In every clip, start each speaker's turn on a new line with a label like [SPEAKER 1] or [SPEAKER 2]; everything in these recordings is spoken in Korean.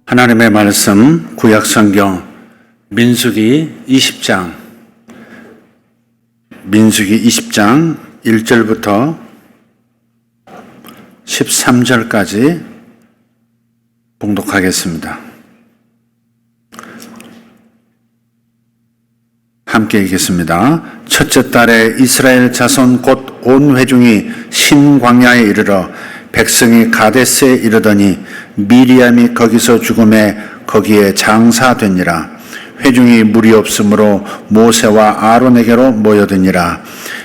[SPEAKER 1] 하나님의 말씀 구약성경 민수기 20장 1절부터 13절까지 봉독하겠습니다. 함께 읽겠습니다. 첫째 달에 이스라엘 자손 곧 온 회중이 신광야에 이르러 백성이 가데스에 이르더니 미리암이 거기서 죽음에 거기에 장사되니라. 회중이 물이 없으므로 모세와 아론에게로 모여드니라.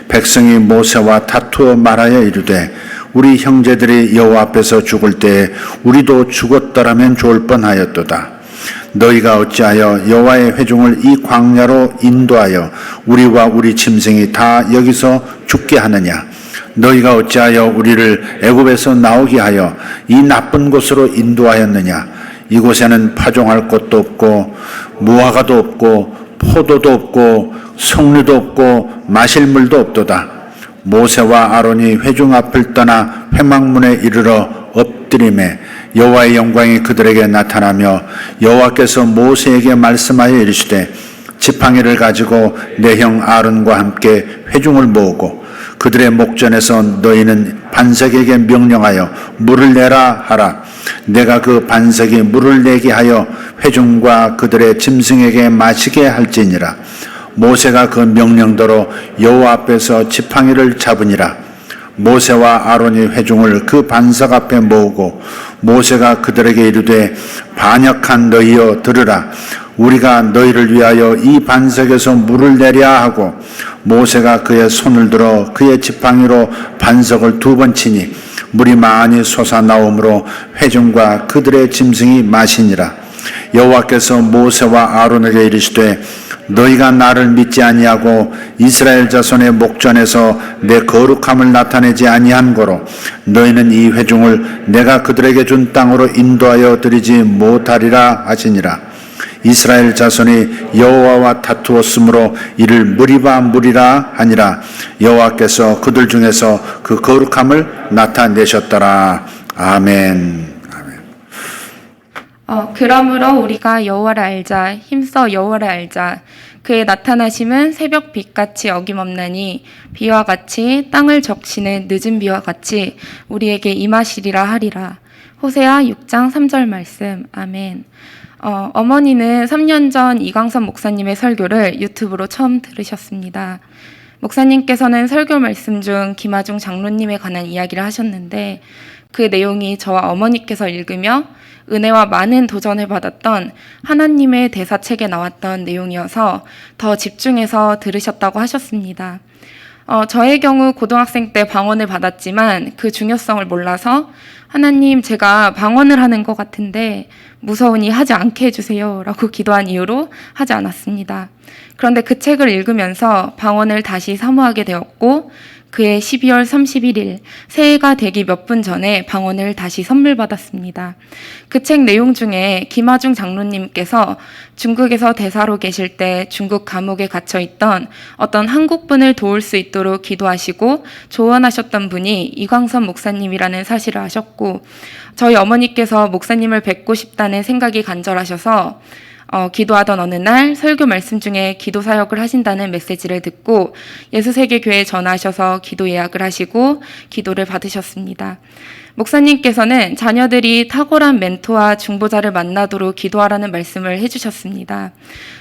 [SPEAKER 1] 백성이 모세와 다투어 말하여 이르되 우리 형제들이 여호와 앞에서 죽을 때에 우리도 죽었더라면 좋을 뻔하였도다. 너희가 어찌하여 여호와의 회중을 이 광야로 인도하여 우리와 우리 짐승이 다 여기서 죽게 하느냐? 너희가 어찌하여 우리를 애굽에서 나오게 하여 이 나쁜 곳으로 인도하였느냐? 이곳에는 파종할 곳도 없고 무화과도 없고 포도도 없고 석류도 없고 마실 물도 없도다. 모세와 아론이 회중 앞을 떠나 회막문에 이르러 엎드리매 여호와의 영광이 그들에게 나타나며 여호와께서 모세에게 말씀하여 이르시되 지팡이를 가지고 내 형 아론과 함께 회중을 모으고 그들의 목전에서 너희는 반석에게 명령하여 물을 내라 하라. 내가 그 반석이 물을 내게 하여 회중과 그들의 짐승에게 마시게 할지니라. 모세가 그 명령대로 여호와 앞에서 지팡이를 잡으니라. 모세와 아론이 회중을 그 반석 앞에 모으고 모세가 그들에게 이르되 반역한 너희여 들으라. 우리가 너희를 위하여 이 반석에서 물을 내랴 하고 모세가 그의 손을 들어 그의 지팡이로 반석을 2번 치니 물이 많이 솟아나오므로 회중과 그들의 짐승이 마시니라. 여호와께서 모세와 아론에게 이르시되 너희가 나를 믿지 아니하고 이스라엘 자손의 목전에서 내 거룩함을 나타내지 아니한 거로 너희는 이 회중을 내가 그들에게 준 땅으로 인도하여 드리지 못하리라 하시니라. 이스라엘 자손이 여호와와 다투었으므로 이를 무리바 무리라 하니라. 여호와께서 그들 중에서 그 거룩함을 나타내셨더라. 아멘.
[SPEAKER 2] 그러므로 우리가 여호와를 알자, 힘써 여호와를 알자. 그의 나타나심은 새벽 빛같이 어김없나니 비와 같이 땅을 적시는 늦은 비와 같이 우리에게 임하시리라 하리라. 호세아 6장 3절 말씀. 아멘. 어머니는 3년 전 이광선 목사님의 설교를 유튜브로 처음 들으셨습니다. 목사님께서는 설교 말씀 중 김아중 장로님에 관한 이야기를 하셨는데 그 내용이 저와 어머니께서 읽으며 은혜와 많은 도전을 받았던 하나님의 대사책에 나왔던 내용이어서 더 집중해서 들으셨다고 하셨습니다. 저의 경우 고등학생 때 방언을 받았지만 그 중요성을 몰라서 하나님 제가 방언을 하는 것 같은데 무서우니 하지 않게 해주세요 라고 기도한 이후로 하지 않았습니다. 그런데 그 책을 읽으면서 방언을 다시 사모하게 되었고 그해 12월 31일 새해가 되기 몇 분 전에 방언을 다시 선물 받았습니다. 그 책 내용 중에 김아중 장로님께서 중국에서 대사로 계실 때 중국 감옥에 갇혀 있던 어떤 한국분을 도울 수 있도록 기도하시고 조언하셨던 분이 이광선 목사님이라는 사실을 아셨고 저희 어머니께서 목사님을 뵙고 싶다는 생각이 간절하셔서 기도하던 어느 날 설교 말씀 중에 기도 사역을 하신다는 메시지를 듣고 예수세계교회에 전화하셔서 기도 예약을 하시고 기도를 받으셨습니다. 목사님께서는 자녀들이 탁월한 멘토와 중보자를 만나도록 기도하라는 말씀을 해주셨습니다.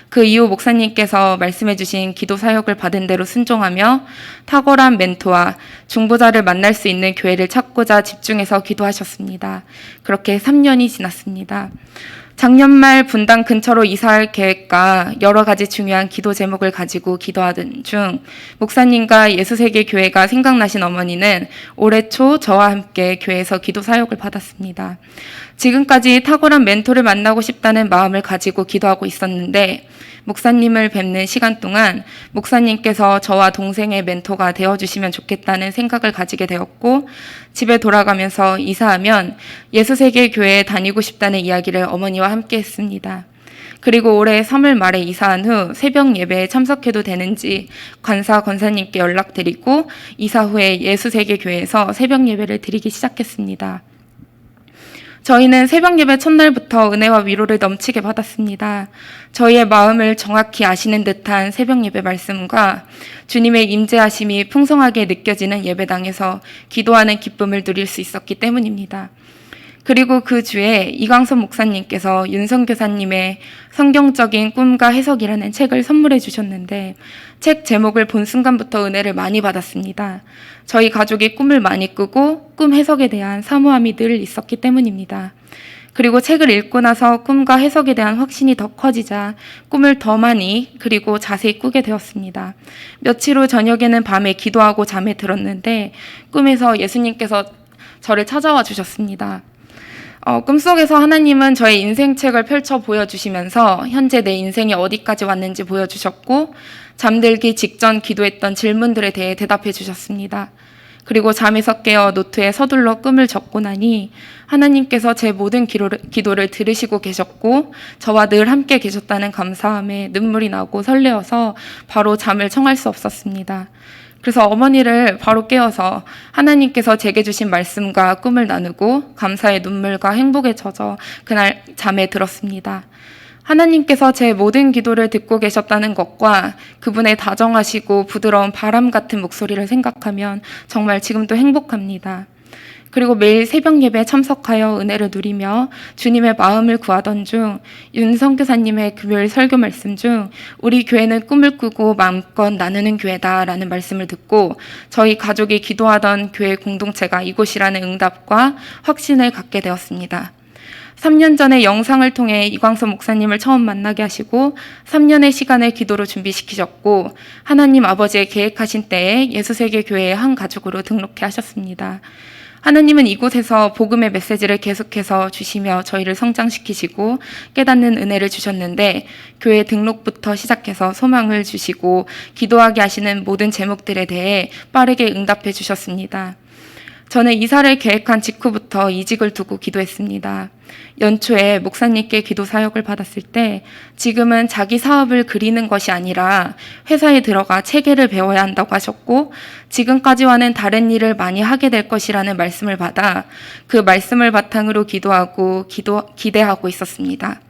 [SPEAKER 2] 그 이후 목사님께서 말씀해 주신 기도 사역을 받은 대로 순종하며 탁월한 멘토와 중보자를 만날 수 있는 교회를 찾고자 집중해서 기도하셨습니다. 그렇게 3년이 지났습니다. 작년 말 분당 근처로 이사할 계획과 여러 가지 중요한 기도 제목을 가지고 기도하던 중 목사님과 예수세계교회가 생각나신 어머니는 올해 초 저와 함께 교회에서 기도 사역을 받았습니다. 지금까지 탁월한 멘토를 만나고 싶다는 마음을 가지고 기도하고 있었는데 목사님을 뵙는 시간 동안 목사님께서 저와 동생의 멘토가 되어주시면 좋겠다는 생각을 가지게 되었고 집에 돌아가면서 이사하면 예수세계교회에 다니고 싶다는 이야기를 어머니와 함께 했습니다. 그리고 올해 3월 말에 이사한 후 새벽 예배에 참석해도 되는지 권사님께 연락드리고 이사 후에 예수세계교회에서 새벽 예배를 드리기 시작했습니다. 저희는 새벽 예배 첫날부터 은혜와 위로를 넘치게 받았습니다. 저희의 마음을 정확히 아시는 듯한 새벽 예배 말씀과 주님의 임재하심이 풍성하게 느껴지는 예배당에서 기도하는 기쁨을 누릴 수 있었기 때문입니다. 그리고 그 주에 이광선 목사님께서 윤성 교사님의 성경적인 꿈과 해석이라는 책을 선물해 주셨는데 책 제목을 본 순간부터 은혜를 많이 받았습니다. 저희 가족이 꿈을 많이 꾸고 꿈 해석에 대한 사모함이 늘 있었기 때문입니다. 그리고 책을 읽고 나서 꿈과 해석에 대한 확신이 더 커지자 꿈을 더 많이 그리고 자세히 꾸게 되었습니다. 며칠 후 저녁에는 밤에 기도하고 잠에 들었는데 꿈에서 예수님께서 저를 찾아와 주셨습니다. 꿈속에서 하나님은 저의 인생책을 펼쳐 보여주시면서 현재 내 인생이 어디까지 왔는지 보여주셨고 잠들기 직전 기도했던 질문들에 대해 대답해 주셨습니다. 그리고 잠에서 깨어 노트에 서둘러 꿈을 적고 나니 하나님께서 제 모든 기도를 들으시고 계셨고 저와 늘 함께 계셨다는 감사함에 눈물이 나고 설레어서 바로 잠을 청할 수 없었습니다. 그래서 어머니를 바로 깨워서 하나님께서 제게 주신 말씀과 꿈을 나누고 감사의 눈물과 행복에 젖어 그날 잠에 들었습니다. 하나님께서 제 모든 기도를 듣고 계셨다는 것과 그분의 다정하시고 부드러운 바람 같은 목소리를 생각하면 정말 지금도 행복합니다. 그리고 매일 새벽 예배에 참석하여 은혜를 누리며 주님의 마음을 구하던 중 윤성 교사님의 금요일 설교 말씀 중 우리 교회는 꿈을 꾸고 마음껏 나누는 교회다라는 말씀을 듣고 저희 가족이 기도하던 교회 공동체가 이곳이라는 응답과 확신을 갖게 되었습니다. 3년 전에 영상을 통해 이광선 목사님을 처음 만나게 하시고 3년의 시간을 기도로 준비시키셨고 하나님 아버지의 계획하신 때에 예수세계교회의 한 가족으로 등록해 하셨습니다. 하나님은 이곳에서 복음의 메시지를 계속해서 주시며 저희를 성장시키시고 깨닫는 은혜를 주셨는데 교회 등록부터 시작해서 소망을 주시고 기도하게 하시는 모든 제목들에 대해 빠르게 응답해 주셨습니다. 저는 이사를 계획한 직후부터 이직을 두고 기도했습니다. 연초에 목사님께 기도 사역을 받았을 때 지금은 자기 사업을 그리는 것이 아니라 회사에 들어가 체계를 배워야 한다고 하셨고 지금까지와는 다른 일을 많이 하게 될 것이라는 말씀을 받아 그 말씀을 바탕으로 기대하고 있었습니다.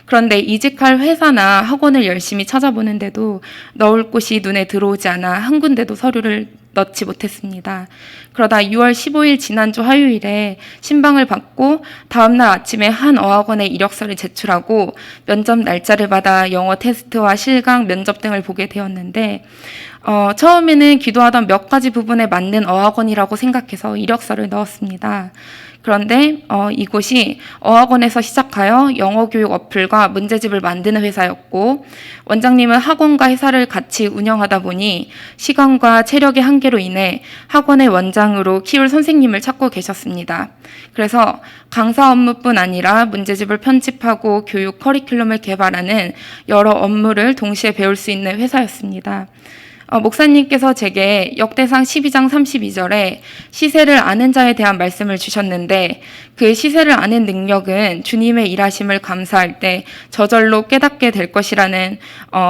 [SPEAKER 2] 그런데 이직할 회사나 학원을 열심히 찾아보는데도 넣을 곳이 눈에 들어오지 않아 한 군데도 서류를 넣지 못했습니다. 그러다 6월 15일 지난주 화요일에 신방을 받고 다음날 아침에 한 어학원에 이력서를 제출하고 면접 날짜를 받아 영어 테스트와 실강, 면접 등을 보게 되었는데 처음에는 기도하던 몇 가지 부분에 맞는 어학원이라고 생각해서 이력서를 넣었습니다. 그런데 이곳이 어학원에서 시작하여 영어교육 어플과 문제집을 만드는 회사였고 원장님은 학원과 회사를 같이 운영하다 보니 시간과 체력의 한계로 인해 학원의 원장으로 키울 선생님을 찾고 계셨습니다. 그래서 강사 업무뿐 아니라 문제집을 편집하고 교육 커리큘럼을 개발하는 여러 업무를 동시에 배울 수 있는 회사였습니다. 목사님께서 제게 역대상 12장 32절에 시세를 아는 자에 대한 말씀을 주셨는데 그 시세를 아는 능력은 주님의 일하심을 감사할 때 저절로 깨닫게 될 것이라는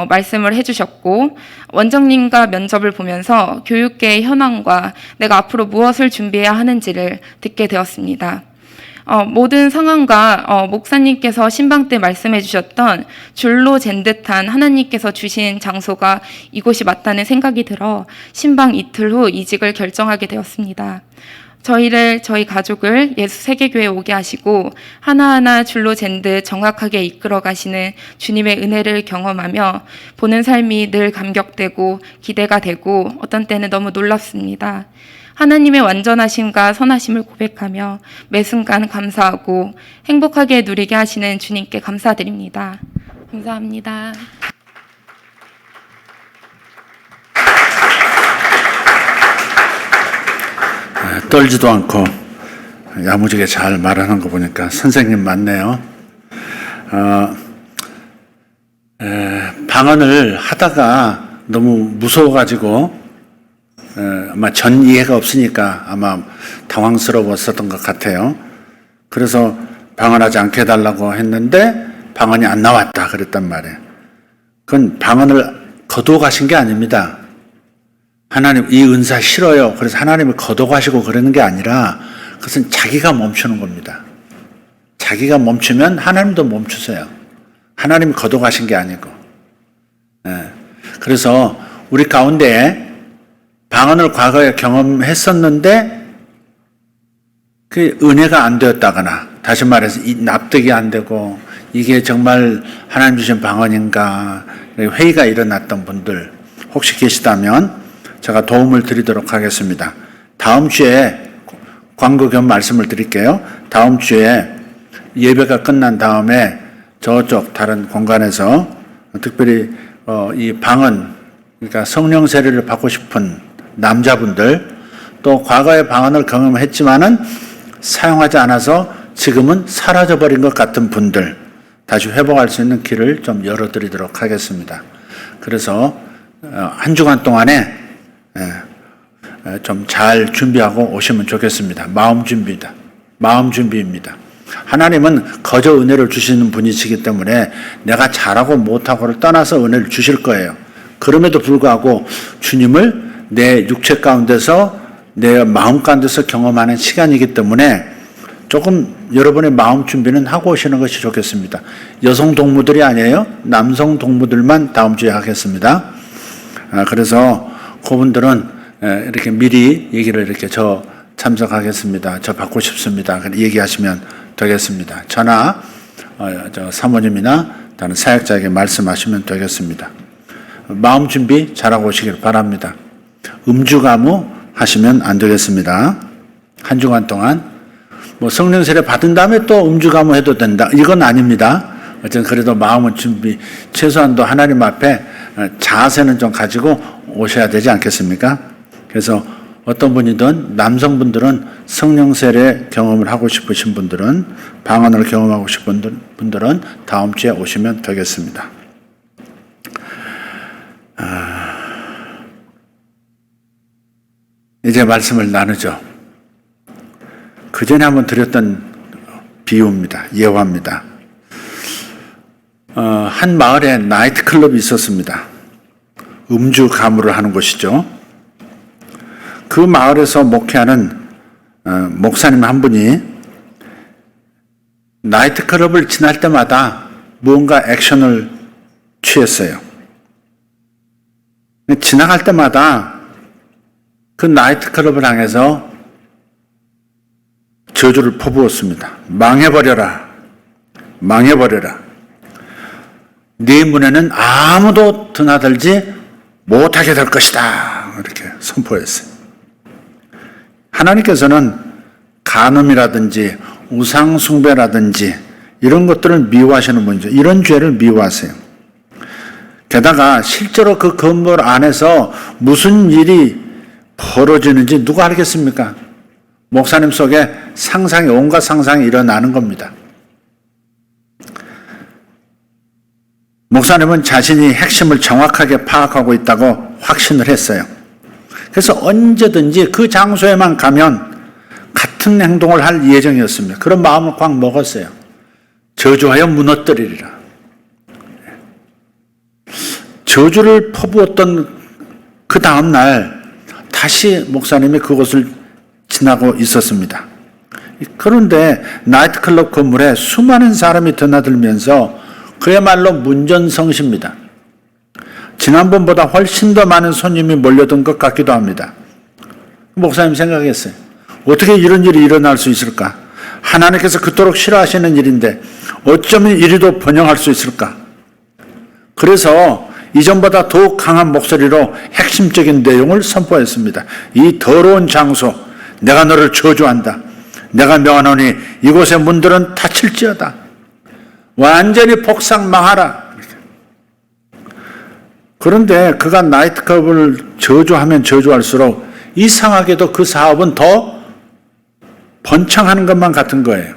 [SPEAKER 2] 말씀을 해주셨고 원장님과 면접을 보면서 교육계의 현황과 내가 앞으로 무엇을 준비해야 하는지를 듣게 되었습니다. 모든 상황과 목사님께서 신방 때 말씀해 주셨던 줄로 잰 듯한 하나님께서 주신 장소가 이곳이 맞다는 생각이 들어 신방 이틀 후 이직을 결정하게 되었습니다. 저희 가족을 예수 세계교회에 오게 하시고 하나하나 줄로 잰 듯 정확하게 이끌어 가시는 주님의 은혜를 경험하며 보는 삶이 늘 감격되고 기대가 되고 어떤 때는 너무 놀랍습니다. 하나님의 완전하심과 선하심을 고백하며 매 순간 감사하고 행복하게 누리게 하시는 주님께 감사드립니다. 감사합니다.
[SPEAKER 1] 떨지도 않고 야무지게 잘 말하는 거 보니까 선생님 맞네요. 방언을 하다가 너무 무서워가지고 아마 전 이해가 없으니까 아마 당황스러웠었던 것 같아요. 그래서 방언하지 않게 해달라고 했는데 방언이 안 나왔다 그랬단 말이에요. 그건 방언을 거두어가신 게 아닙니다. 하나님 이 은사 싫어요. 그래서 하나님을 거두어가시고 그러는 게 아니라 그것은 자기가 멈추는 겁니다. 자기가 멈추면 하나님도 멈추세요. 하나님이 거둬가신 게 아니고. 그래서 우리 가운데 방언을 과거에 경험했었는데 그 은혜가 안 되었다거나, 다시 말해서 납득이 안 되고 이게 정말 하나님 주신 방언인가 회의가 일어났던 분들 혹시 계시다면 제가 도움을 드리도록 하겠습니다. 다음 주에 광고 겸 말씀을 드릴게요. 다음 주에 예배가 끝난 다음에 저쪽 다른 공간에서 특별히 이 방언, 그러니까 성령 세례를 받고 싶은 남자분들, 또 과거에 방언을 경험했지만은 사용하지 않아서 지금은 사라져버린 것 같은 분들 다시 회복할 수 있는 길을 좀 열어드리도록 하겠습니다. 그래서 한 주간 동안에 좀 잘 준비하고 오시면 좋겠습니다. 마음 준비입니다. 하나님은 거저 은혜를 주시는 분이시기 때문에 내가 잘하고 못하고를 떠나서 은혜를 주실 거예요. 그럼에도 불구하고 주님을 내 육체 가운데서 내 마음 가운데서 경험하는 시간이기 때문에 조금 여러분의 마음 준비는 하고 오시는 것이 좋겠습니다. 여성 동무들이 아니에요. 남성 동무들만 다음 주에 하겠습니다. 그래서 그분들은 이렇게 미리 얘기를 이렇게 저 참석하겠습니다. 저 받고 싶습니다. 얘기하시면 되겠습니다. 저나 저 사모님이나 다른 사역자에게 말씀하시면 되겠습니다. 마음 준비 잘하고 오시길 바랍니다. 음주가무 하시면 안 되겠습니다. 한 주간 동안 뭐 성령 세례 받은 다음에 또 음주가무 해도 된다. 이건 아닙니다. 어쨌든 그래도 마음은 준비, 최소한도 하나님 앞에 자세는 좀 가지고 오셔야 되지 않겠습니까? 그래서 어떤 분이든 남성분들은 성령 세례 경험을 하고 싶으신 분들은, 방언을 경험하고 싶은 분들은 다음 주에 오시면 되겠습니다. 이제 말씀을 나누죠. 그 전에 한번 드렸던 비유입니다. 예화입니다. 한 마을에 나이트클럽이 있었습니다. 음주 가무를 하는 곳이죠. 그 마을에서 목회하는 목사님 한 분이 나이트클럽을 지날 때마다 무언가 액션을 취했어요. 지나갈 때마다 그 나이트클럽을 향해서 저주를 퍼부었습니다. 망해버려라. 네 문에는 아무도 드나들지 못하게 될 것이다. 이렇게 선포했어요. 하나님께서는 간음이라든지 우상숭배라든지 이런 것들을 미워하시는 분이죠. 이런 죄를 미워하세요. 게다가 실제로 그 건물 안에서 무슨 일이 벌어지는지 누가 알겠습니까? 목사님 속에 온갖 상상이 일어나는 겁니다. 목사님은 자신이 핵심을 정확하게 파악하고 있다고 확신을 했어요. 그래서 언제든지 그 장소에만 가면 같은 행동을 할 예정이었습니다. 그런 마음을 꽉 먹었어요. 저주하여 무너뜨리리라. 저주를 퍼부었던 그 다음 날 다시 목사님이 그곳을 지나고 있었습니다. 그런데 나이트클럽 건물에 수많은 사람이 드나들면서 그야말로 문전성시입니다. 지난번보다 훨씬 더 많은 손님이 몰려든 것 같기도 합니다. 목사님 생각했어요. 어떻게 이런 일이 일어날 수 있을까? 하나님께서 그토록 싫어하시는 일인데 어쩌면 이리도 번영할 수 있을까? 그래서 이전보다 더욱 강한 목소리로 핵심적인 내용을 선포했습니다. 이 더러운 장소, 내가 너를 저주한다. 내가 명하노니 이곳의 문들은 닫힐지어다. 완전히 폭삭 망하라. 그런데 그가 나이트클럽을 저주하면 저주할수록 이상하게도 그 사업은 더 번창하는 것만 같은 거예요.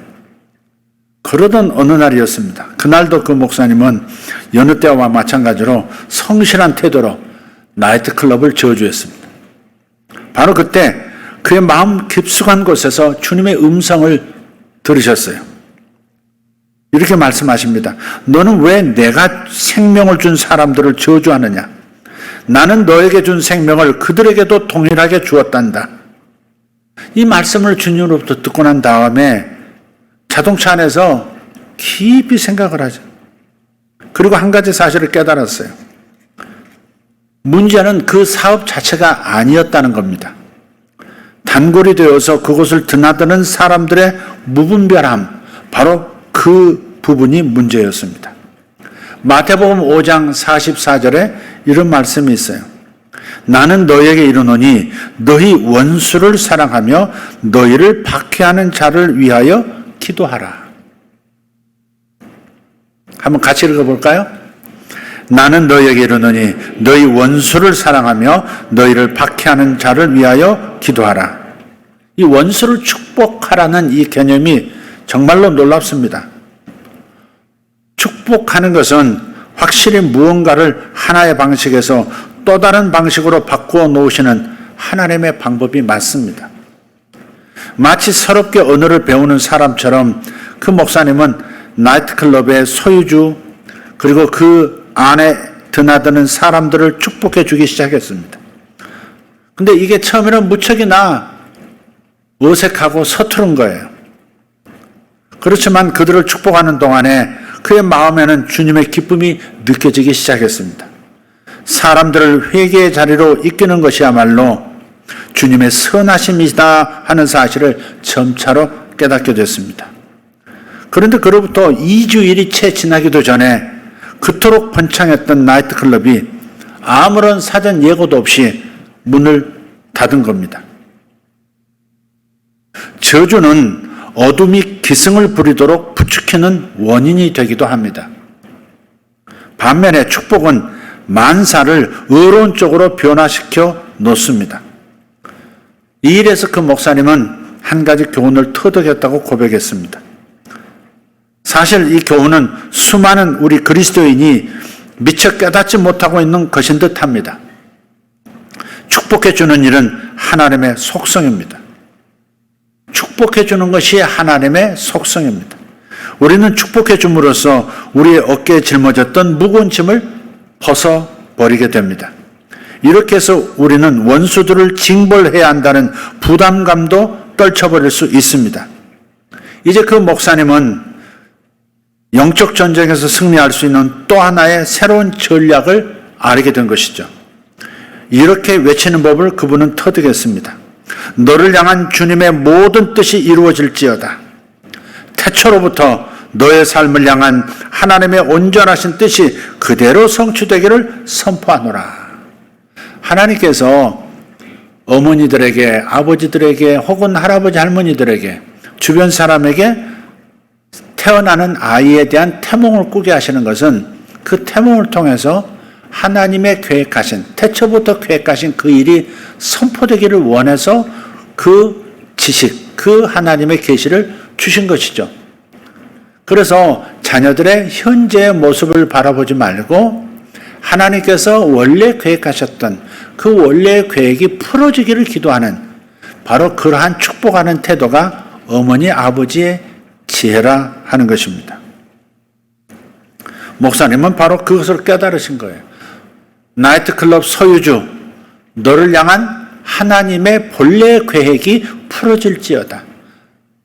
[SPEAKER 1] 그러던 어느 날이었습니다. 그날도 그 목사님은 여느 때와 마찬가지로 성실한 태도로 나이트클럽을 저주했습니다. 바로 그때 그의 마음 깊숙한 곳에서 주님의 음성을 들으셨어요. 이렇게 말씀하십니다. 너는 왜 내가 생명을 준 사람들을 저주하느냐? 나는 너에게 준 생명을 그들에게도 동일하게 주었단다. 이 말씀을 주님으로부터 듣고 난 다음에 자동차 안에서 깊이 생각을 하죠. 그리고 한 가지 사실을 깨달았어요. 문제는 그 사업 자체가 아니었다는 겁니다. 단골이 되어서 그곳을 드나드는 사람들의 무분별함, 바로 그 부분이 문제였습니다. 마태복음 5장 44절에 이런 말씀이 있어요. 나는 너희에게 이르노니 너희 원수를 사랑하며 너희를 박해하는 자를 위하여 기도하라. 한번 같이 읽어볼까요? 나는 너희에게 이르노니 너희 원수를 사랑하며 너희를 박해하는 자를 위하여 기도하라. 이 원수를 축복하라는 이 개념이 정말로 놀랍습니다. 축복하는 것은 확실히 무언가를 하나의 방식에서 또 다른 방식으로 바꾸어 놓으시는 하나님의 방법이 맞습니다. 마치 새롭게 언어를 배우는 사람처럼 그 목사님은 나이트클럽의 소유주 그리고 그 안에 드나드는 사람들을 축복해 주기 시작했습니다. 근데 이게 처음에는 무척이나 어색하고 서투른 거예요. 그렇지만 그들을 축복하는 동안에 그의 마음에는 주님의 기쁨이 느껴지기 시작했습니다. 사람들을 회개의 자리로 이끄는 것이야말로 주님의 선하심이다 하는 사실을 점차로 깨닫게 됐습니다. 그런데 그로부터 2주일이 채 지나기도 전에 그토록 번창했던 나이트클럽이 아무런 사전 예고도 없이 문을 닫은 겁니다. 저주는 어둠이 기승을 부리도록 부추기는 원인이 되기도 합니다. 반면에 축복은 만사를 의로운 쪽으로 변화시켜 놓습니다. 이 일에서 그 목사님은 한 가지 교훈을 터득했다고 고백했습니다. 사실 이 교훈은 수많은 우리 그리스도인이 미처 깨닫지 못하고 있는 것인 듯합니다. 축복해 주는 일은 하나님의 속성입니다. 축복해 주는 것이 하나님의 속성입니다. 우리는 축복해 줌으로써 우리의 어깨에 짊어졌던 무거운 짐을 벗어버리게 됩니다. 이렇게 해서 우리는 원수들을 징벌해야 한다는 부담감도 떨쳐버릴 수 있습니다. 이제 그 목사님은 영적 전쟁에서 승리할 수 있는 또 하나의 새로운 전략을 알게 된 것이죠. 이렇게 외치는 법을 그분은 터득했습니다. 너를 향한 주님의 모든 뜻이 이루어질지어다. 태초로부터 너의 삶을 향한 하나님의 온전하신 뜻이 그대로 성취되기를 선포하노라. 하나님께서 어머니들에게, 아버지들에게 혹은 할아버지 할머니들에게, 주변 사람에게 태어나는 아이에 대한 태몽을 꾸게 하시는 것은 그 태몽을 통해서 하나님의 계획하신, 태초부터 계획하신 그 일이 선포되기를 원해서 그 지식, 그 하나님의 계시를 주신 것이죠. 그래서 자녀들의 현재의 모습을 바라보지 말고 하나님께서 원래 계획하셨던 그 원래의 계획이 풀어지기를 기도하는 바로 그러한 축복하는 태도가 어머니, 아버지의 지혜라 하는 것입니다. 목사님은 바로 그것을 깨달으신 거예요. 나이트클럽 소유주, 너를 향한 하나님의 본래의 계획이 풀어질지어다.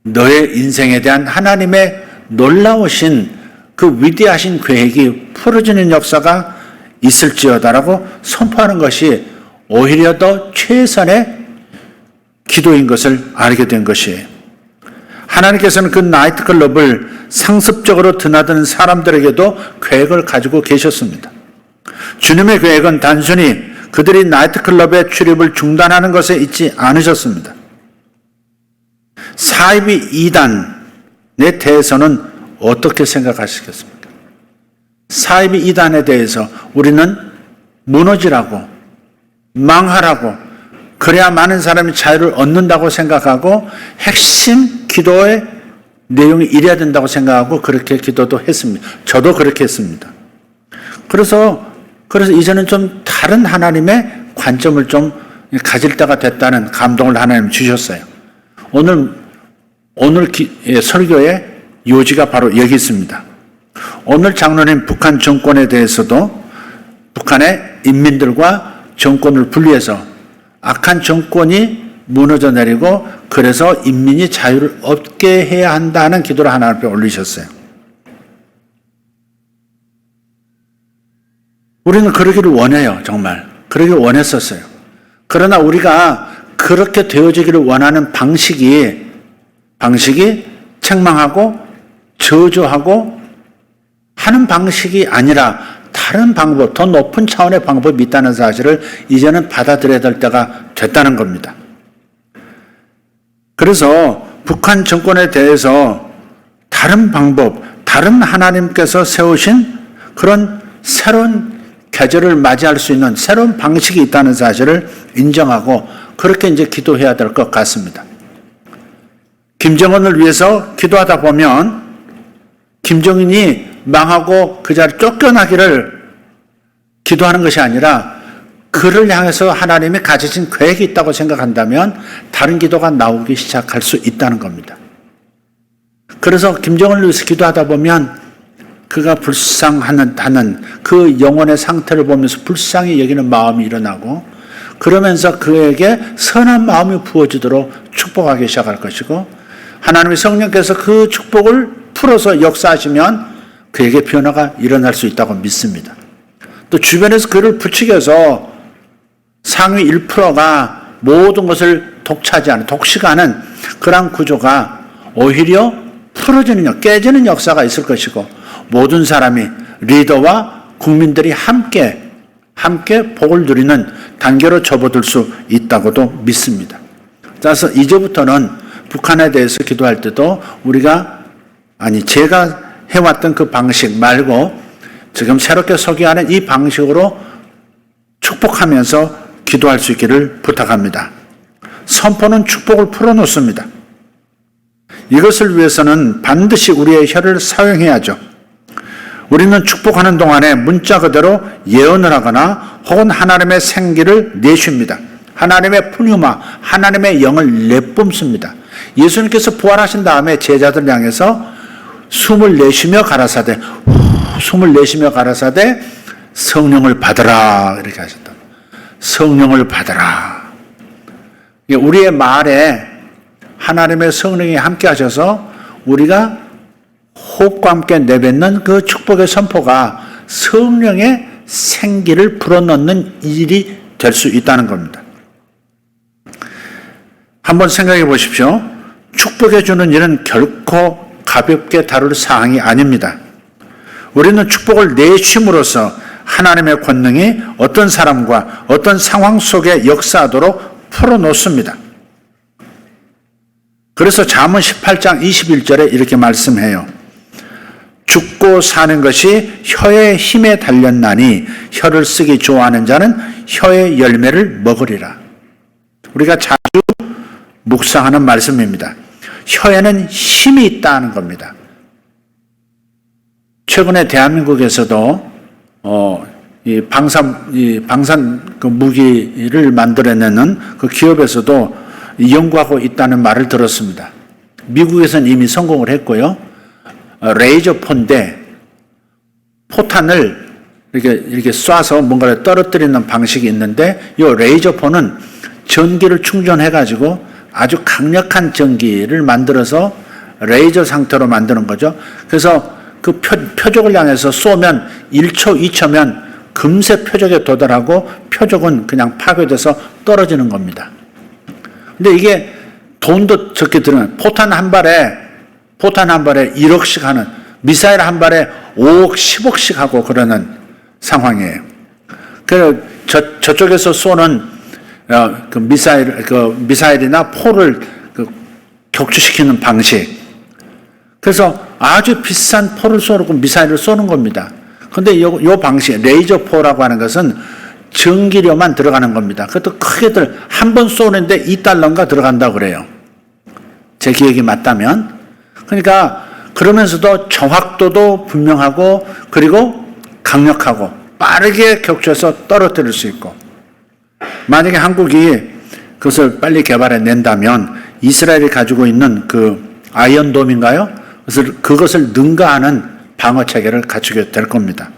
[SPEAKER 1] 너의 인생에 대한 하나님의 놀라우신 그 위대하신 계획이 풀어지는 역사가 있을지어다라고 선포하는 것이 오히려 더 최선의 기도인 것을 알게 된 것이에요. 하나님께서는 그 나이트클럽을 상습적으로 드나드는 사람들에게도 계획을 가지고 계셨습니다. 주님의 계획은 단순히 그들이 나이트클럽의 출입을 중단하는 것에 있지 않으셨습니다. 사이비 이단에 대해서는 어떻게 생각하시겠습니까? 사이비 이단에 대해서 우리는 무너지라고, 망하라고, 그래야 많은 사람이 자유를 얻는다고 생각하고 핵심 기도의 내용이 이래야 된다고 생각하고 그렇게 기도도 했습니다. 저도 그렇게 했습니다. 그래서 이제는 좀 다른 하나님의 관점을 좀 가질 때가 됐다는 감동을 하나님 주셨어요. 오늘 설교의 요지가 바로 여기 있습니다. 오늘 장로님 북한 정권에 대해서도 북한의 인민들과 정권을 분리해서 악한 정권이 무너져 내리고 그래서 인민이 자유를 얻게 해야 한다는 기도를 하나님 앞에 올리셨어요. 우리는 그러기를 원해요. 정말. 그러기를 원했었어요. 그러나 우리가 그렇게 되어지기를 원하는 방식이 책망하고 저주하고 하는 방식이 아니라 다른 방법, 더 높은 차원의 방법이 있다는 사실을 이제는 받아들여야 될 때가 됐다는 겁니다. 그래서 북한 정권에 대해서 다른 방법, 다른 하나님께서 세우신 그런 새로운 계절을 맞이할 수 있는 새로운 방식이 있다는 사실을 인정하고 그렇게 이제 기도해야 될 것 같습니다. 김정은을 위해서 기도하다 보면 김정은이 망하고 그 자리 쫓겨나기를 기도하는 것이 아니라 그를 향해서 하나님이 가지신 계획이 있다고 생각한다면 다른 기도가 나오기 시작할 수 있다는 겁니다. 그래서 김정은을 위해서 기도하다 보면 그가 불쌍하는 그 영혼의 상태를 보면서 불쌍히 여기는 마음이 일어나고 그러면서 그에게 선한 마음이 부어지도록 축복하기 시작할 것이고 하나님의 성령께서 그 축복을 풀어서 역사하시면 그에게 변화가 일어날 수 있다고 믿습니다. 또 주변에서 그를 부추겨서 상위 1%가 모든 것을 독식하는 그러한 구조가 오히려 풀어지는, 깨지는 역사가 있을 것이고 모든 사람이 리더와 국민들이 함께 복을 누리는 단계로 접어들 수 있다고도 믿습니다. 따라서 이제부터는 북한에 대해서 기도할 때도 제가 해왔던 그 방식 말고 지금 새롭게 소개하는 이 방식으로 축복하면서 기도할 수 있기를 부탁합니다. 선포는 축복을 풀어놓습니다. 이것을 위해서는 반드시 우리의 혀를 사용해야죠. 우리는 축복하는 동안에 문자 그대로 예언을 하거나 혹은 하나님의 생기를 내쉽니다. 하나님의 푸뉴마, 하나님의 영을 내뿜습니다. 예수님께서 부활하신 다음에 제자들 향해서 숨을 내쉬며 가라사대 성령을 받으라 이렇게 하셨다. 성령을 받으라. 우리의 말에 하나님의 성령이 함께 하셔서 우리가 호흡과 함께 내뱉는 그 축복의 선포가 성령의 생기를 불어넣는 일이 될 수 있다는 겁니다. 한번 생각해 보십시오. 축복해 주는 일은 결코 가볍게 다룰 사항이 아닙니다. 우리는 축복을 내쉼으로써 하나님의 권능이 어떤 사람과 어떤 상황 속에 역사하도록 풀어놓습니다. 그래서 잠언 18장 21절에 이렇게 말씀해요. 죽고 사는 것이 혀의 힘에 달렸나니 혀를 쓰기 좋아하는 자는 혀의 열매를 먹으리라. 우리가 자주 묵상하는 말씀입니다. 혀에는 힘이 있다는 겁니다. 최근에 대한민국에서도 이 방산 그 무기를 만들어내는 그 기업에서도 연구하고 있다는 말을 들었습니다. 미국에서는 이미 성공을 했고요. 레이저포인데 포탄을 이렇게 쏴서 뭔가를 떨어뜨리는 방식이 있는데 이 레이저포는 전기를 충전해가지고 아주 강력한 전기를 만들어서 레이저 상태로 만드는 거죠. 그래서 그 표적을 향해서 쏘면 1초, 2초면 금세 표적에 도달하고 표적은 그냥 파괴돼서 떨어지는 겁니다. 근데 이게 돈도 적게 드는 포탄 한 발에 1억씩 하는 미사일 한 발에 5억, 10억씩 하고 그러는 상황이에요. 그래서 저쪽에서 쏘는 그 미사일이나 포를 격추시키는 방식. 그래서 아주 비싼 포를 쏘고 미사일을 쏘는 겁니다. 근데 요 방식, 레이저포라고 하는 것은 전기료만 들어가는 겁니다. 그것도 크게들 한 번 쏘는데 $2인가 들어간다고 그래요. 제 기억이 맞다면. 그러니까 그러면서도 정확도도 분명하고 그리고 강력하고 빠르게 격추해서 떨어뜨릴 수 있고 만약에 한국이 그것을 빨리 개발해 낸다면 이스라엘이 가지고 있는 그 아이언돔인가요? 그것을 능가하는 방어 체계를 갖추게 될 겁니다.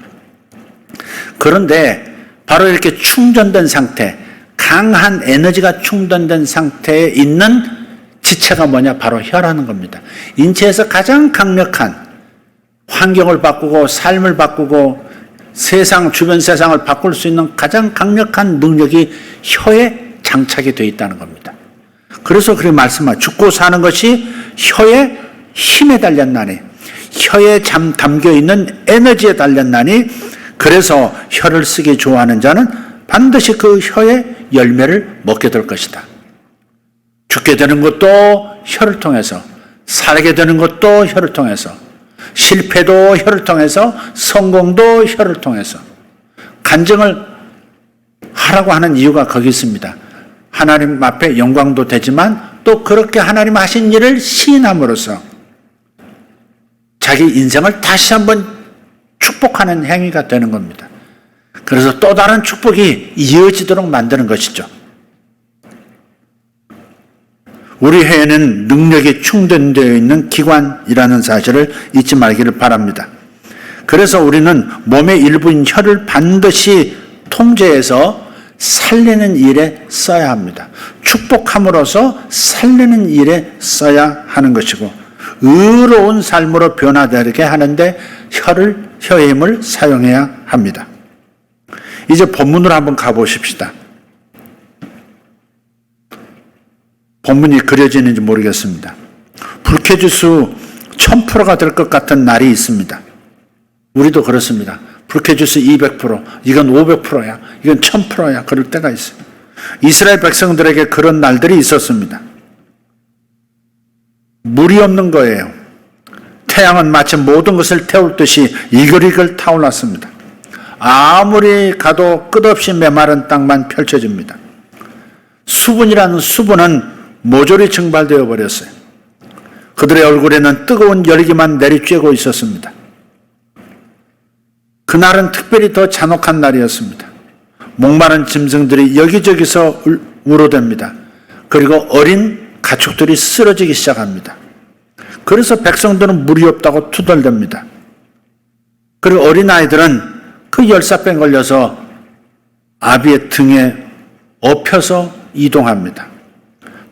[SPEAKER 1] 그런데 바로 이렇게 충전된 상태, 강한 에너지가 충전된 상태에 있는 지체가 뭐냐? 바로 혀라는 겁니다. 인체에서 가장 강력한 환경을 바꾸고 삶을 바꾸고 주변 세상을 바꿀 수 있는 가장 강력한 능력이 혀에 장착이 되어 있다는 겁니다. 그래서 그렇게 말씀하죠. 죽고 사는 것이 혀의 힘에 달렸나니, 혀에 담겨있는 에너지에 달렸나니, 그래서 혀를 쓰기 좋아하는 자는 반드시 그 혀의 열매를 먹게 될 것이다. 죽게 되는 것도 혀를 통해서, 살게 되는 것도 혀를 통해서, 실패도 혀를 통해서, 성공도 혀를 통해서. 간증을 하라고 하는 이유가 거기 있습니다. 하나님 앞에 영광도 되지만 또 그렇게 하나님 하신 일을 시인함으로써 자기 인생을 다시 한번 축복하는 행위가 되는 겁니다. 그래서 또 다른 축복이 이어지도록 만드는 것이죠. 우리 혀에는 능력이 충전되어 있는 기관이라는 사실을 잊지 말기를 바랍니다. 그래서 우리는 몸의 일부인 혀를 반드시 통제해서 살리는 일에 써야 합니다. 축복함으로써 살리는 일에 써야 하는 것이고, 의로운 삶으로 변화되게 하는데 혀의 힘을 사용해야 합니다. 이제 본문으로 한번 가보십시다. 본문이 그려지는지 모르겠습니다. 불쾌지수 1000%가 될 것 같은 날이 있습니다. 우리도 그렇습니다. 불쾌지수 200%, 이건 500%야, 이건 1000%야, 그럴 때가 있어요. 이스라엘 백성들에게 그런 날들이 있었습니다. 물이 없는 거예요. 태양은 마치 모든 것을 태울 듯이 이글이글 타올랐습니다. 아무리 가도 끝없이 메마른 땅만 펼쳐집니다. 수분이라는 수분은 모조리 증발되어 버렸어요. 그들의 얼굴에는 뜨거운 열기만 내리쬐고 있었습니다. 그날은 특별히 더 잔혹한 날이었습니다. 목마른 짐승들이 여기저기서 우러댑니다. 그리고 어린 가축들이 쓰러지기 시작합니다. 그래서 백성들은 물이 없다고 투덜댑니다. 그리고 어린아이들은 그 열사병 걸려서 아비의 등에 엎혀서 이동합니다.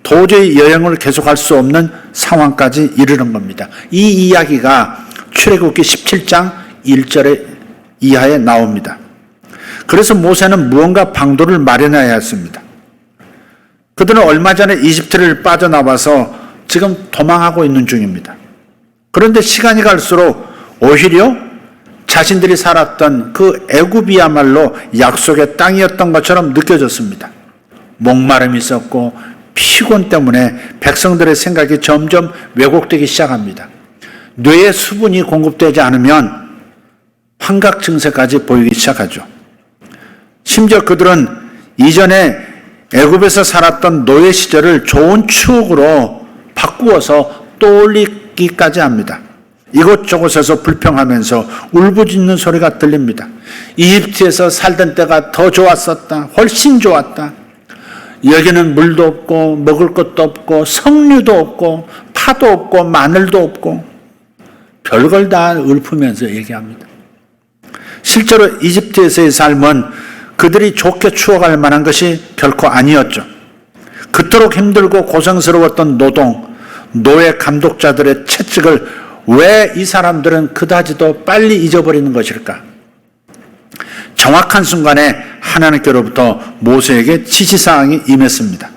[SPEAKER 1] 도저히 여행을 계속할 수 없는 상황까지 이르는 겁니다. 이 이야기가 출애굽기 17장 1절에 이하에 나옵니다. 그래서 모세는 무언가 방도를 마련해야 했습니다. 그들은 얼마 전에 이집트를 빠져나와서 지금 도망하고 있는 중입니다. 그런데 시간이 갈수록 오히려 자신들이 살았던 그 애굽이야말로 약속의 땅이었던 것처럼 느껴졌습니다. 목마름이 있었고 피곤 때문에 백성들의 생각이 점점 왜곡되기 시작합니다. 뇌에 수분이 공급되지 않으면 환각 증세까지 보이기 시작하죠. 심지어 그들은 이전에 애굽에서 살았던 노예 시절을 좋은 추억으로 바꾸어서 떠올리기까지 합니다. 이곳저곳에서 불평하면서 울부짖는 소리가 들립니다. 이집트에서 살던 때가 더 좋았었다. 훨씬 좋았다. 여기는 물도 없고 먹을 것도 없고 석류도 없고 파도 없고 마늘도 없고 별걸 다 읊으면서 얘기합니다. 실제로 이집트에서의 삶은 그들이 좋게 추억할 만한 것이 결코 아니었죠. 그토록 힘들고 고생스러웠던 노동, 노예 감독자들의 채찍을 왜 이 사람들은 그다지도 빨리 잊어버리는 것일까? 정확한 순간에 하나님께로부터 모세에게 지시사항이 임했습니다.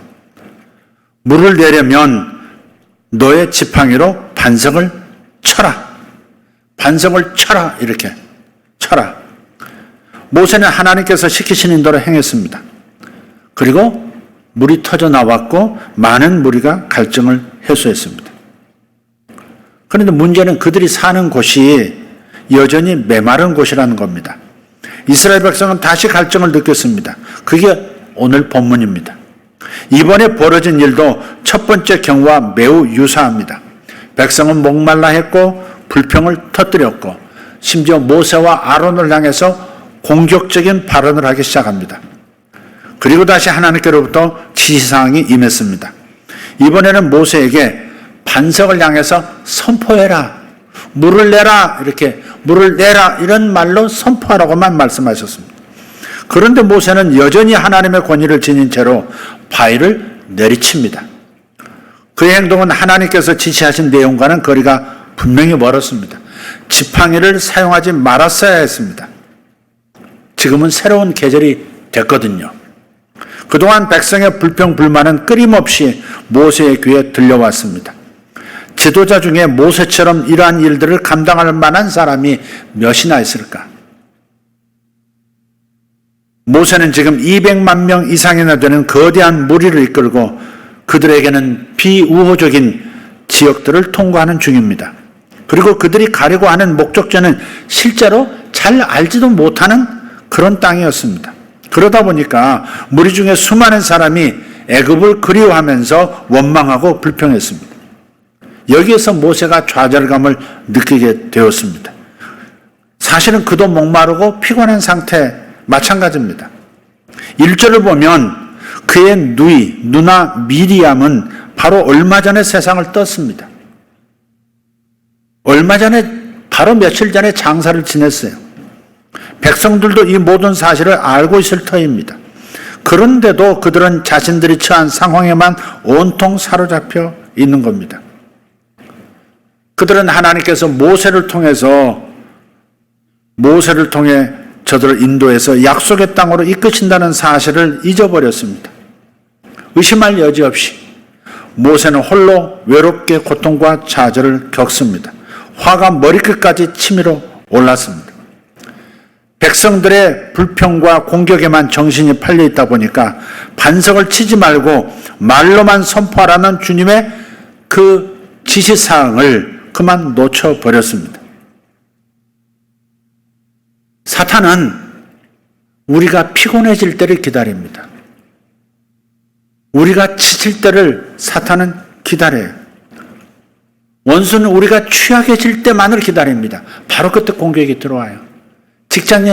[SPEAKER 1] 물을 내려면 너의 지팡이로 반석을 쳐라. 반석을 쳐라. 이렇게 쳐라. 모세는 하나님께서 시키시는 대로 행했습니다. 그리고 물이 터져 나왔고 많은 무리가 갈증을 해소했습니다. 그런데 문제는 그들이 사는 곳이 여전히 메마른 곳이라는 겁니다. 이스라엘 백성은 다시 갈증을 느꼈습니다. 그게 오늘 본문입니다. 이번에 벌어진 일도 첫 번째 경우와 매우 유사합니다. 백성은 목말라 했고 불평을 터뜨렸고 심지어 모세와 아론을 향해서 공격적인 발언을 하기 시작합니다. 그리고 다시 하나님께로부터 지시사항이 임했습니다. 이번에는 모세에게 반석을 향해서 선포해라. 물을 내라. 이렇게 물을 내라. 이런 말로 선포하라고만 말씀하셨습니다. 그런데 모세는 여전히 하나님의 권위를 지닌 채로 바위를 내리칩니다. 그의 행동은 하나님께서 지시하신 내용과는 거리가 분명히 멀었습니다. 지팡이를 사용하지 말았어야 했습니다. 지금은 새로운 계절이 됐거든요. 그동안 백성의 불평, 불만은 끊임없이 모세의 귀에 들려왔습니다. 지도자 중에 모세처럼 이러한 일들을 감당할 만한 사람이 몇이나 있을까? 모세는 지금 200만 명 이상이나 되는 거대한 무리를 이끌고 그들에게는 비우호적인 지역들을 통과하는 중입니다. 그리고 그들이 가려고 하는 목적지는 실제로 잘 알지도 못하는 그런 땅이었습니다. 그러다 보니까 무리 중에 수많은 사람이 애굽을 그리워하면서 원망하고 불평했습니다. 여기에서 모세가 좌절감을 느끼게 되었습니다. 사실은 그도 목마르고 피곤한 상태 마찬가지입니다. 1절을 보면 그의 누나 미리암은 바로 얼마 전에 세상을 떴습니다. 얼마 전에, 바로 며칠 전에 장사를 지냈어요. 백성들도 이 모든 사실을 알고 있을 터입니다. 그런데도 그들은 자신들이 처한 상황에만 온통 사로잡혀 있는 겁니다. 그들은 하나님께서 모세를 통해 저들을 인도해서 약속의 땅으로 이끄신다는 사실을 잊어버렸습니다. 의심할 여지 없이 모세는 홀로 외롭게 고통과 좌절을 겪습니다. 화가 머리끝까지 치밀어 올랐습니다. 백성들의 불평과 공격에만 정신이 팔려 있다 보니까 반석을 치지 말고 말로만 선포하라는 주님의 그 지시사항을 그만 놓쳐버렸습니다. 사탄은 우리가 피곤해질 때를 기다립니다. 우리가 지칠 때를 사탄은 기다려요. 원수는 우리가 취약해질 때만을 기다립니다. 바로 그때 공격이 들어와요. 직장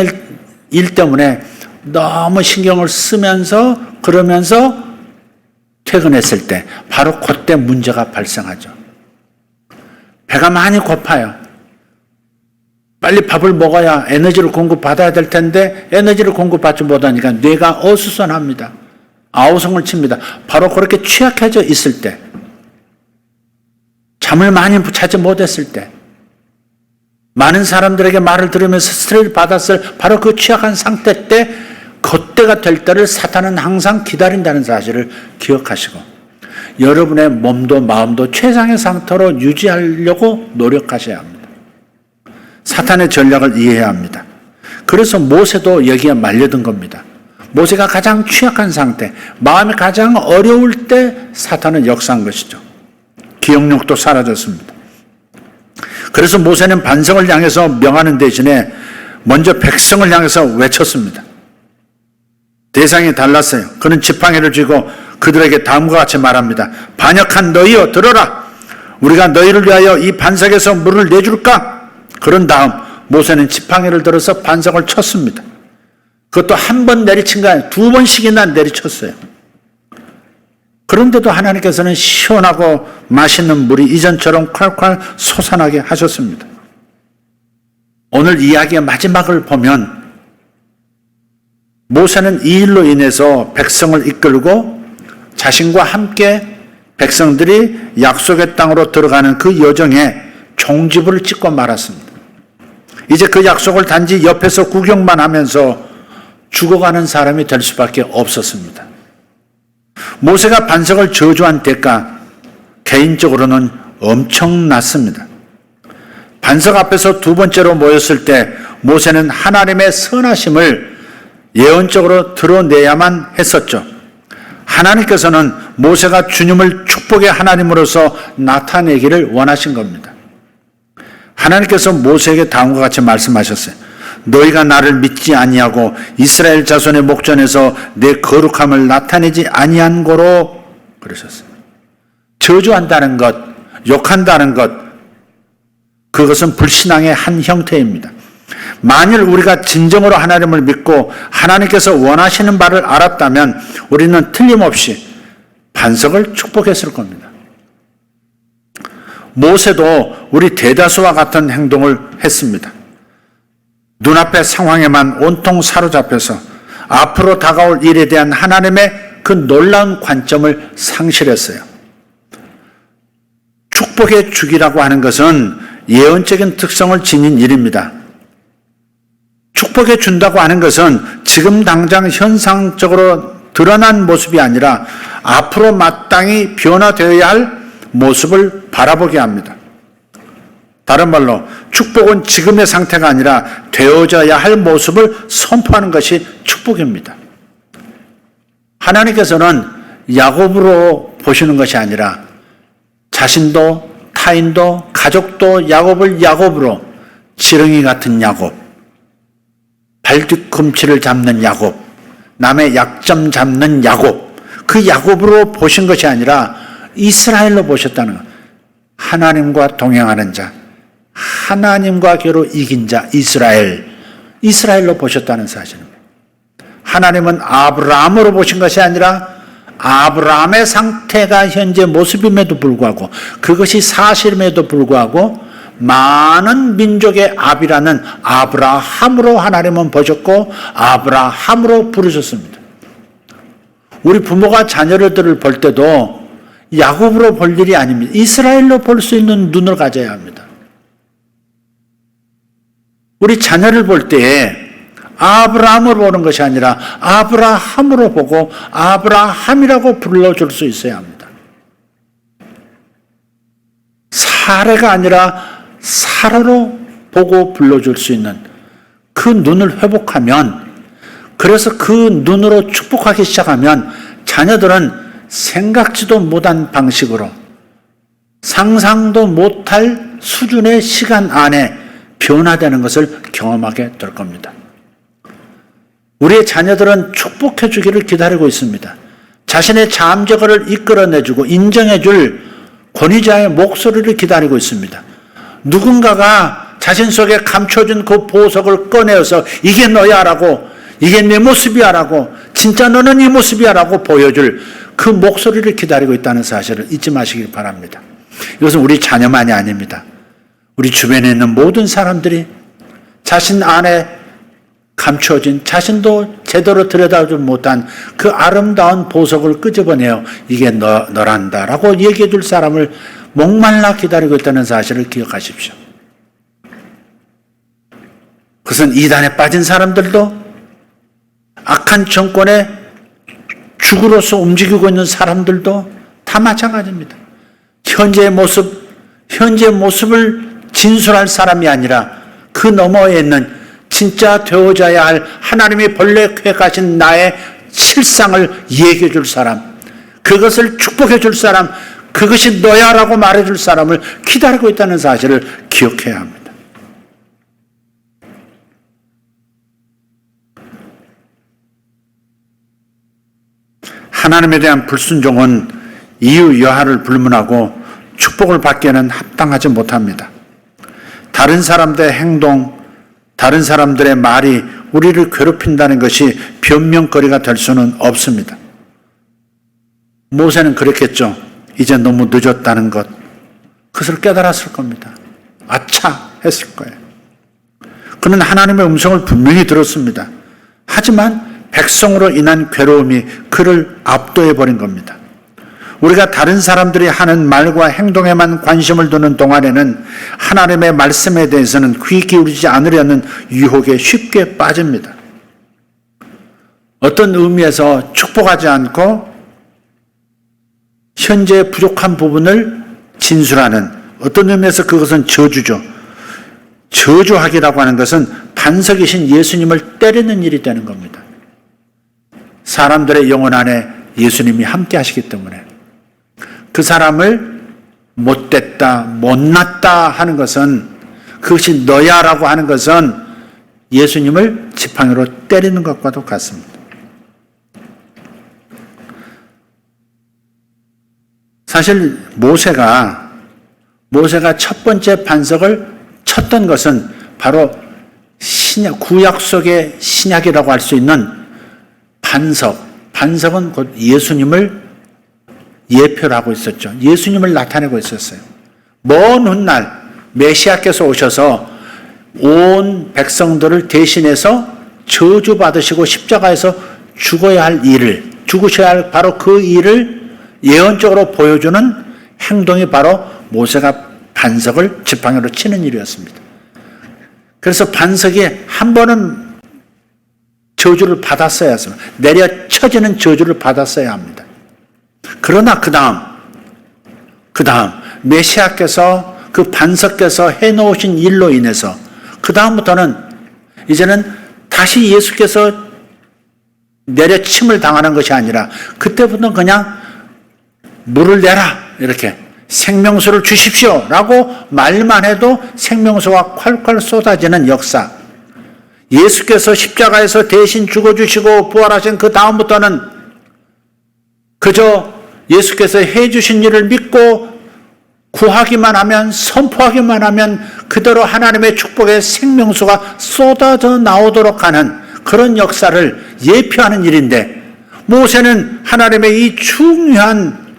[SPEAKER 1] 일 때문에 너무 신경을 쓰면서 그러면서 퇴근했을 때 바로 그때 문제가 발생하죠. 배가 많이 고파요. 빨리 밥을 먹어야 에너지를 공급받아야 될 텐데 에너지를 공급받지 못하니까 뇌가 어수선합니다. 아우성을 칩니다. 바로 그렇게 취약해져 있을 때, 잠을 많이 자지 못했을 때, 많은 사람들에게 말을 들으면서 스트레스를 받았을 바로 그 취약한 상태 때, 그때가 될 때를 사탄은 항상 기다린다는 사실을 기억하시고 여러분의 몸도 마음도 최상의 상태로 유지하려고 노력하셔야 합니다. 사탄의 전략을 이해해야 합니다. 그래서 모세도 여기에 말려든 겁니다. 모세가 가장 취약한 상태, 마음이 가장 어려울 때 사탄은 역사한 것이죠. 기억력도 사라졌습니다. 그래서 모세는 반석을 향해서 명하는 대신에 먼저 백성을 향해서 외쳤습니다. 대상이 달랐어요. 그는 지팡이를 쥐고 그들에게 다음과 같이 말합니다. 반역한 너희여 들어라. 우리가 너희를 위하여 이 반석에서 물을 내줄까? 그런 다음 모세는 지팡이를 들어서 반석을 쳤습니다. 그것도 한 번 내리친 거 아니에요. 2번씩이나 내리쳤어요. 그런데도 하나님께서는 시원하고 맛있는 물이 이전처럼 콸콸 솟아나게 하셨습니다. 오늘 이야기의 마지막을 보면 모세는 이 일로 인해서 백성을 이끌고 자신과 함께 백성들이 약속의 땅으로 들어가는 그 여정에 종지부를 찍고 말았습니다. 이제 그 약속을 단지 옆에서 구경만 하면서 죽어가는 사람이 될 수밖에 없었습니다. 모세가 반석을 저주한 대가 개인적으로는 엄청났습니다. 반석 앞에서 2번째로 모였을 때 모세는 하나님의 선하심을 예언적으로 드러내야만 했었죠. 하나님께서는 모세가 주님을 축복의 하나님으로서 나타내기를 원하신 겁니다. 하나님께서 모세에게 다음과 같이 말씀하셨어요. 너희가 나를 믿지 아니하고 이스라엘 자손의 목전에서 내 거룩함을 나타내지 아니한 고로 그러셨어요. 저주한다는 것, 욕한다는 것, 그것은 불신앙의 한 형태입니다. 만일 우리가 진정으로 하나님을 믿고 하나님께서 원하시는 바를 알았다면 우리는 틀림없이 반석을 축복했을 겁니다. 모세도 우리 대다수와 같은 행동을 했습니다. 눈앞의 상황에만 온통 사로잡혀서 앞으로 다가올 일에 대한 하나님의 그 놀라운 관점을 상실했어요. 축복의 주기라고 하는 것은 예언적인 특성을 지닌 일입니다. 축복해 준다고 하는 것은 지금 당장 현상적으로 드러난 모습이 아니라 앞으로 마땅히 변화되어야 할 모습을 바라보게 합니다. 다른 말로 축복은 지금의 상태가 아니라 되어져야 할 모습을 선포하는 것이 축복입니다. 하나님께서는 야곱으로 보시는 것이 아니라 자신도 타인도 가족도 야곱을 야곱으로, 지렁이 같은 야곱, 발뒤꿈치를 잡는 야곱, 남의 약점 잡는 야곱, 그 야곱으로 보신 것이 아니라 이스라엘로 보셨다는 것. 하나님과 동행하는 자, 하나님과 겨루 이긴 자, 이스라엘로 보셨다는 사실입니다. 하나님은 아브라함으로 보신 것이 아니라 아브라함의 상태가 현재 모습임에도 불구하고, 그것이 사실임에도 불구하고 많은 민족의 아비라는 아브라함으로 하나님은 보셨고 아브라함으로 부르셨습니다. 우리 부모가 자녀들을 볼 때도 야곱으로 볼 일이 아닙니다. 이스라엘로 볼 수 있는 눈을 가져야 합니다. 우리 자녀를 볼 때에 아브라함으로 보는 것이 아니라 아브라함으로 보고 아브라함이라고 불러줄 수 있어야 합니다. 사례가 아니라 사라로 보고 불러줄 수 있는 그 눈을 회복하면, 그래서 그 눈으로 축복하기 시작하면 자녀들은 생각지도 못한 방식으로 상상도 못할 수준의 시간 안에 변화되는 것을 경험하게 될 겁니다. 우리의 자녀들은 축복해 주기를 기다리고 있습니다. 자신의 잠재거를 이끌어내주고 인정해줄 권위자의 목소리를 기다리고 있습니다. 누군가가 자신 속에 감춰진 그 보석을 꺼내어서 이게 너야 라고, 이게 내 모습이야 라고, 진짜 너는 이 모습이야 라고 보여줄 그 목소리를 기다리고 있다는 사실을 잊지 마시길 바랍니다. 이것은 우리 자녀만이 아닙니다. 우리 주변에 있는 모든 사람들이 자신 안에 감춰진, 자신도 제대로 들여다보지 못한 그 아름다운 보석을 끄집어내어 이게 너란다 라고 얘기해 줄 사람을 목말라 기다리고 있다는 사실을 기억하십시오. 그것은 이단에 빠진 사람들도, 악한 정권의 주구로서 움직이고 있는 사람들도 다 마찬가지입니다. 현재의 모습을 진술할 사람이 아니라 그 너머에 있는 진짜 되어져야 할 하나님이 본래 계획하신 나의 실상을 얘기해 줄 사람, 그것을 축복해 줄 사람, 그것이 너야 라고 말해 줄 사람을 기다리고 있다는 사실을 기억해야 합니다. 하나님에 대한 불순종은 이유 여하를 불문하고 축복을 받기에는 합당하지 못합니다. 다른 사람들의 행동, 다른 사람들의 말이 우리를 괴롭힌다는 것이 변명거리가 될 수는 없습니다. 모세는 그랬겠죠. 이제 너무 늦었다는 것, 그것을 깨달았을 겁니다. 아차 했을 거예요. 그는 하나님의 음성을 분명히 들었습니다. 하지만 백성으로 인한 괴로움이 그를 압도해버린 겁니다. 우리가 다른 사람들이 하는 말과 행동에만 관심을 두는 동안에는 하나님의 말씀에 대해서는 귀 기울이지 않으려는 유혹에 쉽게 빠집니다. 어떤 의미에서 축복하지 않고 현재 부족한 부분을 진술하는, 어떤 의미에서 그것은 저주죠. 저주하기라고 하는 것은 반석이신 예수님을 때리는 일이 되는 겁니다. 사람들의 영혼 안에 예수님이 함께 하시기 때문에 그 사람을 못됐다, 못났다 하는 것은, 그것이 너야 라고 하는 것은 예수님을 지팡이로 때리는 것과도 같습니다. 사실 모세가 첫 번째 반석을 쳤던 것은 바로 구약 속의 신약이라고 할 수 있는 반석은 곧 예수님을 예표를 하고 있었죠. 예수님을 나타내고 있었어요. 먼 훗날 메시아께서 오셔서 온 백성들을 대신해서 저주받으시고 십자가에서 죽어야 할 일을, 죽으셔야 할 바로 그 일을 예언적으로 보여주는 행동이 바로 모세가 반석을 지팡이로 치는 일이었습니다. 그래서 반석이 한 번은 저주를 받았어야 했습니다. 내려쳐지는 저주를 받았어야 합니다. 그러나 그 다음 메시아께서 그 반석께서 해놓으신 일로 인해서 그 다음부터는 이제는 다시 예수께서 내려침을 당하는 것이 아니라 그때부터는 그냥 물을 내라 이렇게 생명수를 주십시오 라고 말만 해도 생명수가 콸콸 쏟아지는 역사, 예수께서 십자가에서 대신 죽어주시고 부활하신 그 다음부터는 그저 예수께서 해주신 일을 믿고 구하기만 하면, 선포하기만 하면 그대로 하나님의 축복의 생명수가 쏟아져 나오도록 하는 그런 역사를 예표하는 일인데, 모세는 하나님의 이 중요한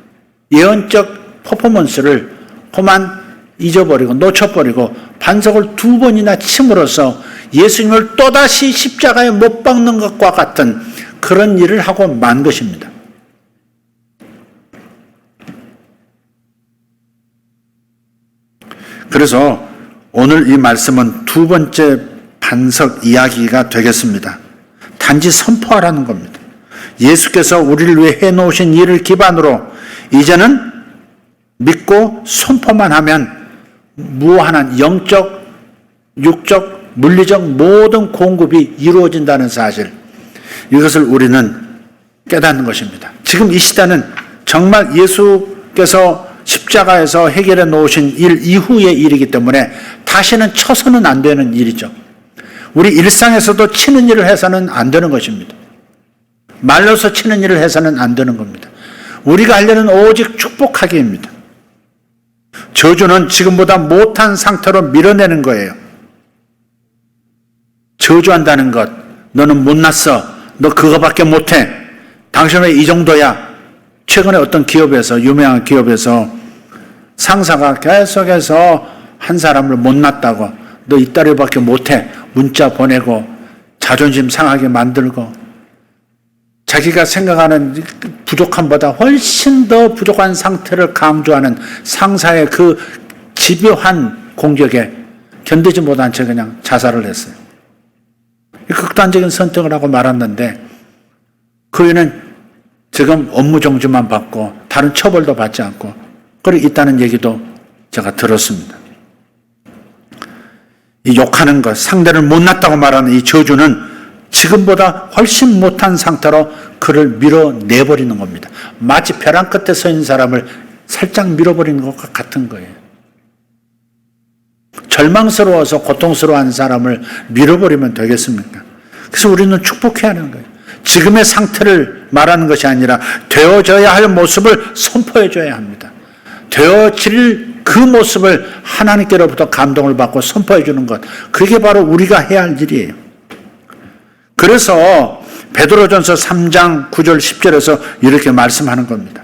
[SPEAKER 1] 예언적 퍼포먼스를 그만 잊어버리고 놓쳐버리고 반석을 2번이나 침으로써 예수님을 또다시 십자가에 못 박는 것과 같은 그런 일을 하고 만 것입니다. 그래서 오늘 이 말씀은 2번째 반석 이야기가 되겠습니다. 단지 선포하라는 겁니다. 예수께서 우리를 위해 해놓으신 일을 기반으로 이제는 믿고 선포만 하면 무한한 영적, 육적, 물리적 모든 공급이 이루어진다는 사실, 이것을 우리는 깨닫는 것입니다. 지금 이 시대는 정말 예수께서 십자가에서 해결해 놓으신 일 이후의 일이기 때문에 다시는 쳐서는 안 되는 일이죠. 우리 일상에서도 치는 일을 해서는 안 되는 것입니다. 말로서 치는 일을 해서는 안 되는 겁니다. 우리가 하려는 오직 축복하기입니다. 저주는 지금보다 못한 상태로 밀어내는 거예요. 저주한다는 것, 너는 못났어, 너 그거밖에 못해, 당신 왜 이 정도야. 최근에 어떤 기업에서, 유명한 기업에서 상사가 계속해서 한 사람을 못났다고, 너 이따위밖에 못해, 문자 보내고 자존심 상하게 만들고, 자기가 생각하는 부족함보다 훨씬 더 부족한 상태를 강조하는 상사의 그 집요한 공격에 견디지 못한 채 그냥 자살을 했어요. 극단적인 선택을 하고 말았는데 그 애는 지금 업무 정지만 받고 다른 처벌도 받지 않고 그렇게 있다는 얘기도 제가 들었습니다. 이 욕하는 것, 상대를 못났다고 말하는 이 저주는 지금보다 훨씬 못한 상태로 그를 밀어내버리는 겁니다. 마치 벼랑 끝에 서 있는 사람을 살짝 밀어버리는 것과 같은 거예요. 절망스러워서 고통스러워하는 사람을 밀어버리면 되겠습니까? 그래서 우리는 축복해야 하는 거예요. 지금의 상태를 말하는 것이 아니라 되어져야 할 모습을 선포해줘야 합니다. 되어질 그 모습을 하나님께로부터 감동을 받고 선포해주는 것, 그게 바로 우리가 해야 할 일이에요. 그래서 베드로전서 3장 9절 10절에서 이렇게 말씀하는 겁니다.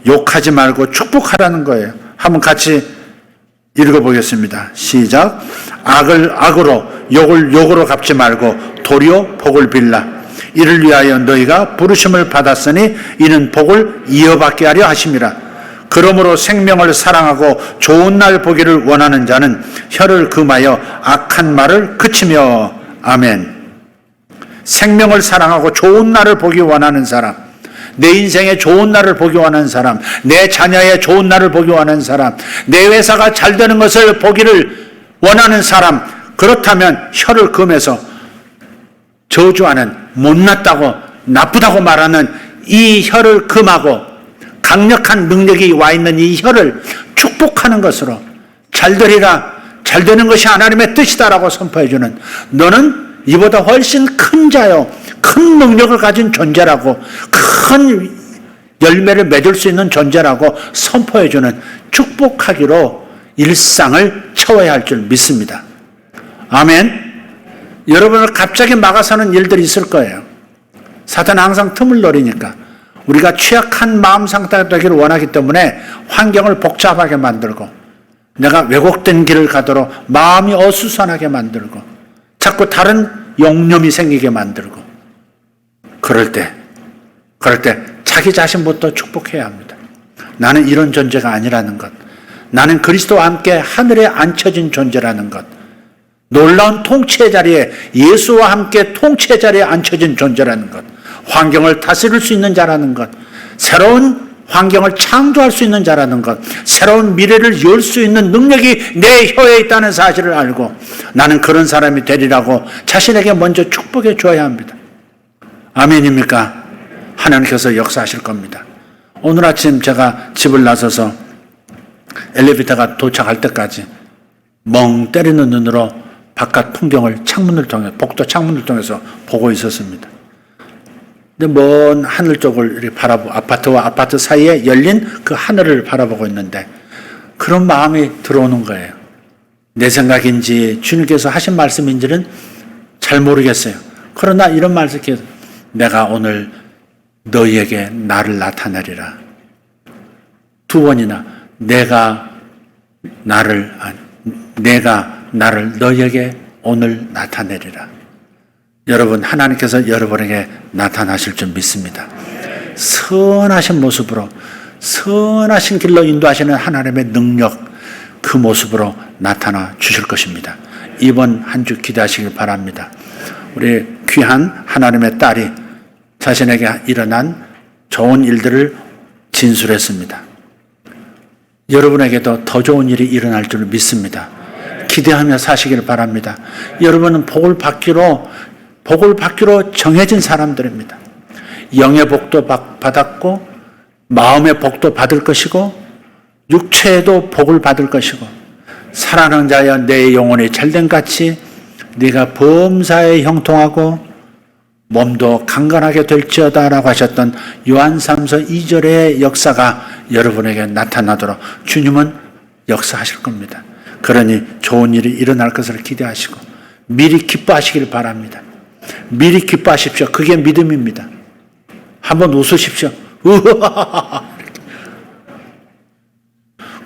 [SPEAKER 1] 욕하지 말고 축복하라는 거예요. 한번 같이 읽어보겠습니다. 시작. 악을 악으로, 욕을 욕으로 갚지 말고 도리어 복을 빌라. 이를 위하여 너희가 부르심을 받았으니 이는 복을 이어받게 하려 하심이라. 그러므로 생명을 사랑하고 좋은 날 보기를 원하는 자는 혀를 금하여 악한 말을 그치며. 아멘. 생명을 사랑하고 좋은 날을 보기 원하는 사람, 내 인생에 좋은 날을 보기 원하는 사람, 내 자녀의 좋은 날을 보기 원하는 사람, 내 회사가 잘 되는 것을 보기를 원하는 사람, 그렇다면 혀를 금해서 저주하는, 못났다고 나쁘다고 말하는 이 혀를 금하고 강력한 능력이 와 있는 이 혀를 축복하는 것으로 잘 되리라, 잘 되는 것이 하나님의 뜻이다라고 선포해주는, 너는 이보다 훨씬 큰 자요, 큰 능력을 가진 존재라고, 큰 열매를 맺을 수 있는 존재라고 선포해주는, 축복하기로 일상을 채워야 할 줄 믿습니다. 아멘. 여러분을 갑자기 막아서는 일들이 있을 거예요. 사탄은 항상 틈을 노리니까, 우리가 취약한 마음 상태가 되기를 원하기 때문에 환경을 복잡하게 만들고, 내가 왜곡된 길을 가도록 마음이 어수선하게 만들고, 자꾸 다른 용념이 생기게 만들고, 그럴 때 자기 자신부터 축복해야 합니다. 나는 이런 존재가 아니라는 것, 나는 그리스도와 함께 하늘에 앉혀진 존재라는 것, 놀라운 통치의 자리에, 예수와 함께 통치의 자리에 앉혀진 존재라는 것, 환경을 다스릴 수 있는 자라는 것, 새로운 환경을 창조할 수 있는 자라는 것, 새로운 미래를 열 수 있는 능력이 내 혀에 있다는 사실을 알고 나는 그런 사람이 되리라고 자신에게 먼저 축복해 줘야 합니다. 아멘입니까? 하나님께서 역사하실 겁니다. 오늘 아침 제가 집을 나서서 엘리베이터가 도착할 때까지 멍 때리는 눈으로 바깥 풍경을 창문을 통해, 복도 창문을 통해서 보고 있었습니다. 근데 먼 하늘 쪽을 이렇게 아파트와 아파트 사이에 열린 그 하늘을 바라보고 있는데 그런 마음이 들어오는 거예요. 내 생각인지 주님께서 하신 말씀인지는 잘 모르겠어요. 그러나 이런 말씀이, 내가 오늘 너희에게 나를 나타내리라. 두 번이나 내가 나를 너희에게 오늘 나타내리라. 여러분, 하나님께서 여러분에게 나타나실 줄 믿습니다. 선하신 모습으로, 선하신 길로 인도하시는 하나님의 능력, 그 모습으로 나타나 주실 것입니다. 이번 한 주 기대하시길 바랍니다. 우리 귀한 하나님의 딸이 자신에게 일어난 좋은 일들을 진술했습니다. 여러분에게도 더 좋은 일이 일어날 줄 믿습니다. 기대하며 사시길 바랍니다. 여러분은 복을 받기로 정해진 사람들입니다. 영의 복도 받았고 마음의 복도 받을 것이고 육체에도 복을 받을 것이고, 사랑하는 자여 내 영혼이 잘된 같이 네가 범사에 형통하고 몸도 강건하게 될지어다 라고 하셨던 요한 3서 2절의 역사가 여러분에게 나타나도록 주님은 역사하실 겁니다. 그러니 좋은 일이 일어날 것을 기대하시고 미리 기뻐하시길 바랍니다. 미리 기뻐하십시오. 그게 믿음입니다. 한번 웃으십시오.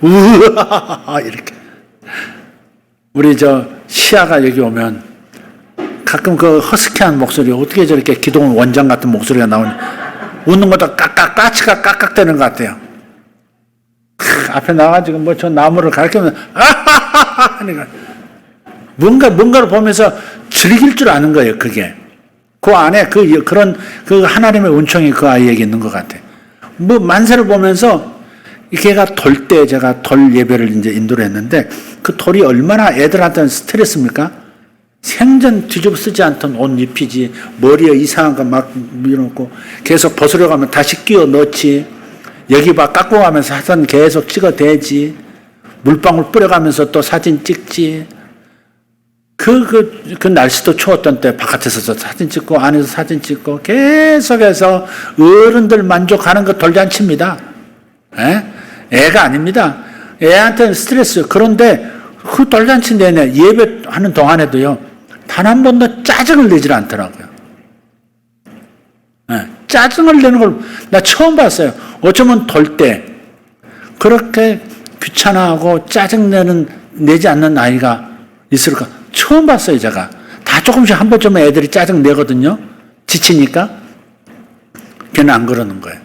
[SPEAKER 1] 우하하하 이렇게. 우리 시아가 여기 오면 가끔 그 허스키한 목소리, 어떻게 저렇게 기도원 원장 같은 목소리가 나오니, 웃는 것도 까치가 깍깍대는 것 같아요. 앞에 나와가지고 저 나무를 가르치면 아하하하 하니까 뭔가를 보면서 즐길 줄 아는 거예요. 그게 그 안에 그런 하나님의 은총이 그 아이에게 있는 것 같아요. 만세를 보면서 걔가 돌 때 제가 돌 예배를 이제 인도를 했는데, 그 돌이 얼마나 애들한테는 스트레스입니까? 생전 뒤집어 쓰지 않던 옷 입히지, 머리에 이상한 거 막 밀어놓고 계속 벗으려고 하면 다시 끼워 넣지, 여기 깎고 가면서 사진 계속 찍어대지, 물방울 뿌려가면서 또 사진 찍지. 그 날씨도 추웠던 때 바깥에서 사진 찍고 안에서 사진 찍고 계속해서 어른들 만족하는 거 돌잔치입니다. 애가 아닙니다. 애한테는 스트레스. 그런데 그 돌잔치 내내 예배하는 동안에도요, 단 한 번도 짜증을 내질 않더라고요. 짜증을 내는 걸 나 처음 봤어요. 어쩌면 돌 때 그렇게 귀찮아하고 내지 않는 아이가 있을까? 처음 봤어요, 제가. 다 조금씩 한 번쯤은 애들이 짜증 내거든요. 지치니까. 걔는 안 그러는 거예요.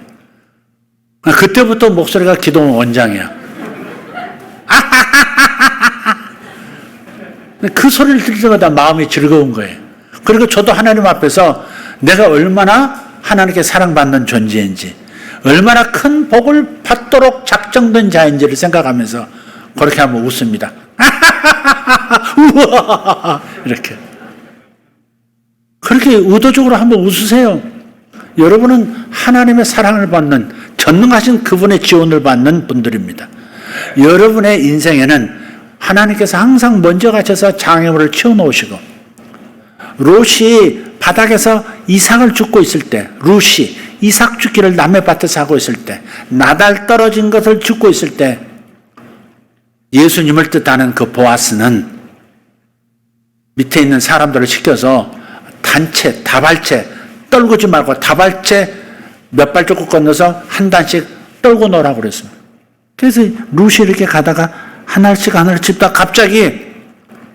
[SPEAKER 1] 그때부터 목소리가 기도원 원장이야. 그 소리를 들을 때마다 마음이 즐거운 거예요. 그리고 저도 하나님 앞에서 내가 얼마나 하나님께 사랑받는 존재인지, 얼마나 큰 복을 받도록 작정된 자인지를 생각하면서 그렇게 한번 웃습니다. 이렇게. 그렇게 의도적으로 한번 웃으세요. 여러분은 하나님의 사랑을 받는, 전능하신 그분의 지원을 받는 분들입니다. 여러분의 인생에는 하나님께서 항상 먼저 가셔서 장애물을 치워놓으시고, 롯이 바닥에서 이삭을 줍고 있을 때, 룻이 이삭 죽기를 남의 밭에서 하고 있을 때, 나달 떨어진 것을 줍고 있을 때, 예수님을 뜻하는 그 보아스는 밑에 있는 사람들을 시켜서 단체, 다발체 떨구지 말고 다발체 몇 발자국 건너서 한 단씩 떨고 놓으라고 그랬습니다. 그래서 룻이 이렇게 가다가 하나씩 짚다 갑자기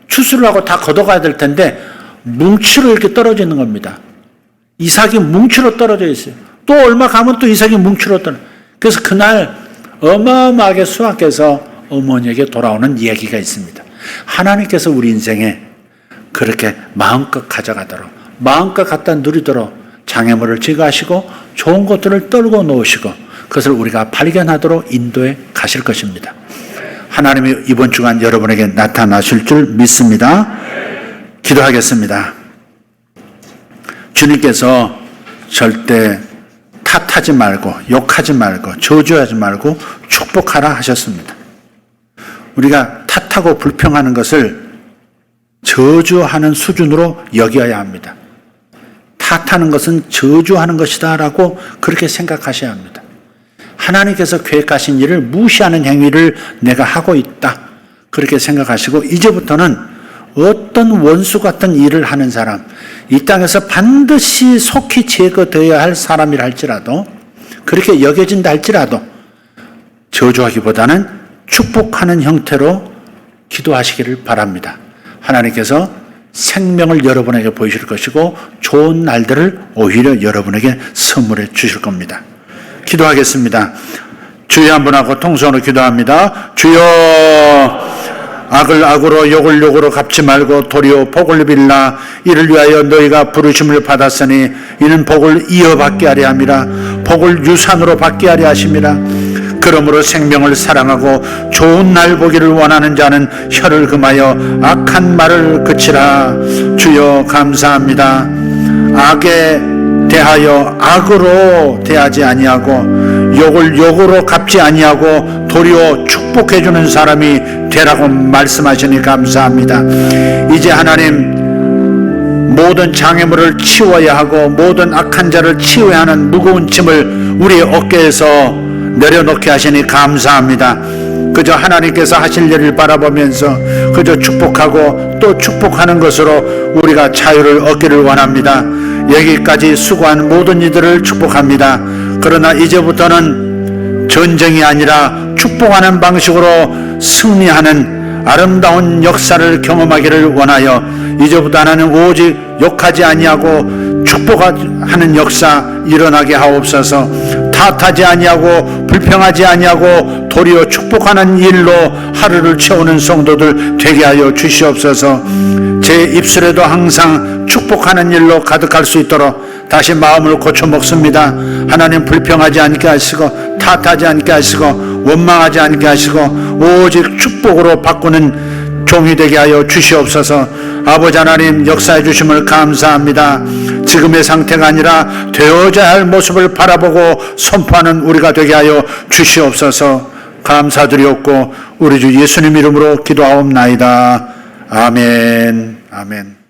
[SPEAKER 1] 추수를 하고 다 걷어가야 될 텐데 뭉치로 이렇게 떨어져 있는 겁니다. 이삭이 뭉치로 떨어져 있어요. 또 얼마 가면 또 이삭이 뭉치로 떨어져. 그래서 그날 어마어마하게 수확해서 어머니에게 돌아오는 이야기가 있습니다. 하나님께서 우리 인생에 그렇게 마음껏 가져가도록, 마음껏 갖다 누리도록 장애물을 제거하시고 좋은 것들을 떨고 놓으시고 그것을 우리가 발견하도록 인도해 가실 것입니다. 하나님이 이번 주간 여러분에게 나타나실 줄 믿습니다. 기도하겠습니다. 주님께서 절대 탓하지 말고 욕하지 말고 저주하지 말고 축복하라 하셨습니다. 우리가 탓하고 불평하는 것을 저주하는 수준으로 여겨야 합니다. 탓하는 것은 저주하는 것이다 라고 그렇게 생각하셔야 합니다. 하나님께서 계획하신 일을 무시하는 행위를 내가 하고 있다 그렇게 생각하시고 이제부터는 어떤 원수 같은 일을 하는 사람, 이 땅에서 반드시 속히 제거되어야 할 사람이라 할지라도 그렇게 여겨진다 할지라도 저주하기보다는 축복하는 형태로 기도하시기를 바랍니다. 하나님께서 생명을 여러분에게 보이실 것이고 좋은 날들을 오히려 여러분에게 선물해 주실 겁니다. 기도하겠습니다. 주여 한 번 하고 통성으로 기도합니다. 주여 악을 악으로 욕을 욕으로 갚지 말고 도리어 복을 빌라. 이를 위하여 너희가 부르심을 받았으니 이는 복을 이어받게 하려 함이라. 복을 유산으로 받게 하려 하심이라. 그러므로 생명을 사랑하고 좋은 날 보기를 원하는 자는 혀를 금하여 악한 말을 그치라. 주여 감사합니다. 악에 대하여 악으로 대하지 아니하고 욕을 욕으로 갚지 아니하고 도리어 축복해주는 사람이 되라고 말씀하시니 감사합니다. 이제 하나님 모든 장애물을 치워야 하고 모든 악한 자를 치워야 하는 무거운 짐을 우리의 어깨에서 내려놓게 하시니 감사합니다. 그저 하나님께서 하실 일을 바라보면서 그저 축복하고 또 축복하는 것으로 우리가 자유를 얻기를 원합니다. 여기까지 수고한 모든 이들을 축복합니다. 그러나 이제부터는 전쟁이 아니라 축복하는 방식으로 승리하는 아름다운 역사를 경험하기를 원하여 이제부터 하나는 오직 욕하지 아니하고 축복하는 역사 일어나게 하옵소서. 탓하지 아니하고 불평하지 아니하고 도리어 축복하는 일로 하루를 채우는 성도들 되게 하여 주시옵소서. 제 입술에도 항상 축복하는 일로 가득할 수 있도록 다시 마음을 고쳐 먹습니다. 하나님 불평하지 않게 하시고 탓하지 않게 하시고 원망하지 않게 하시고 오직 축복으로 바꾸는 종이 되게 하여 주시옵소서. 아버지 하나님 역사해 주심을 감사합니다. 지금의 상태가 아니라 되어져야 할 모습을 바라보고 선포하는 우리가 되게 하여 주시옵소서. 감사드리옵고 우리 주 예수님 이름으로 기도하옵나이다. 아멘. 아멘.